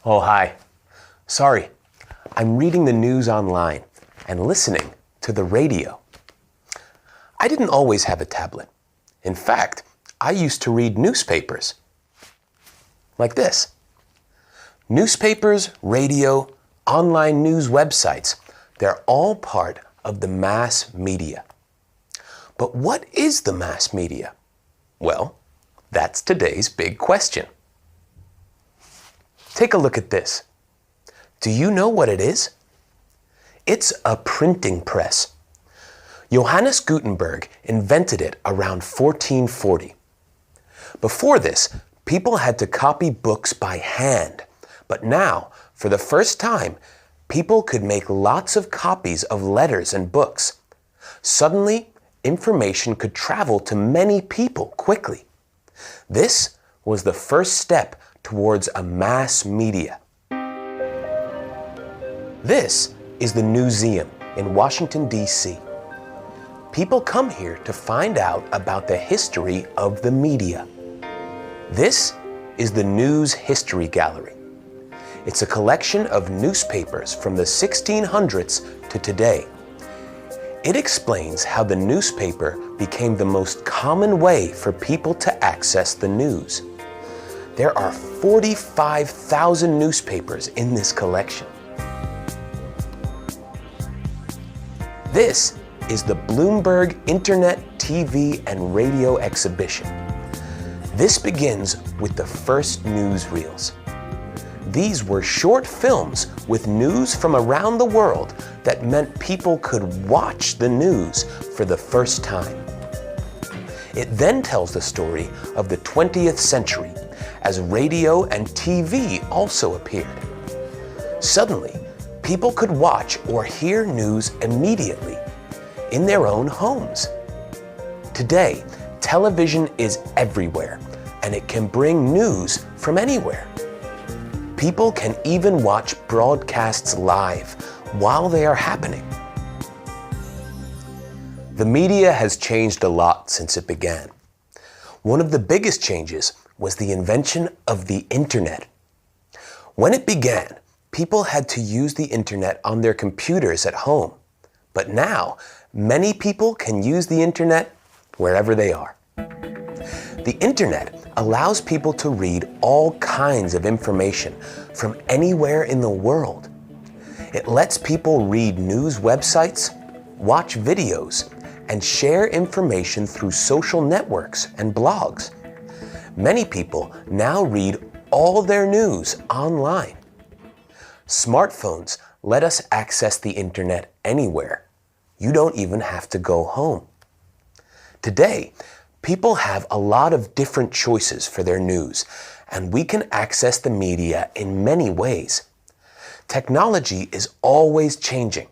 Oh, hi. Sorry, I'm reading the news online and listening to the radio. I didn't always have a tablet. In fact, I used to read newspapers. Like this. Newspapers, radio, online news websites, they're all part of the mass media. But what is the mass media? Well, that's today's big question. Take a look at this. Do you know what it is? It's a printing press. Johannes Gutenberg invented it around 1440. Before this, people had to copy books by hand, but now, for the first time, people could make lots of copies of letters and books. Suddenly, information could travel to many people quickly. This was the first step towards a mass media. This is the Newseum in Washington, D.C. People come here to find out about the history of the media. This is the News History Gallery. It's a collection of newspapers from the 1600s to today. It explains how the newspaper became the most common way for people to access the news. There are 45,000 newspapers in this collection. This is the Bloomberg Internet, TV, and Radio Exhibition. This begins with the first newsreels. These were short films with news from around the world that meant people could watch the news for the first time. It then tells the story of the 20th century as radio and TV also appeared. Suddenly, people could watch or hear news immediately in their own homes. Today, television is everywhere, and it can bring news from anywhere. People can even watch broadcasts live while they are happening. The media has changed a lot since it began. One of the biggest changes was the invention of the internet. When it began, people had to use the internet on their computers at home. But now, many people can use the internet wherever they are. The internet allows people to read all kinds of information from anywhere in the world. It lets people read news websites, watch videos, and share information through social networks and blogs. Many people now read all their news online. Smartphones let us access the internet anywhere. You don't even have to go home. Today, people have a lot of different choices for their news, and we can access the media in many ways. Technology is always changing,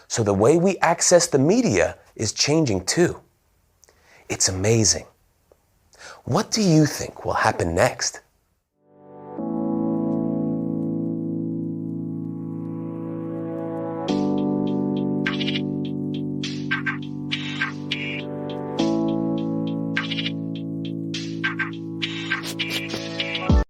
so the way we access the media is changing too. It's amazing. What do you think will happen next?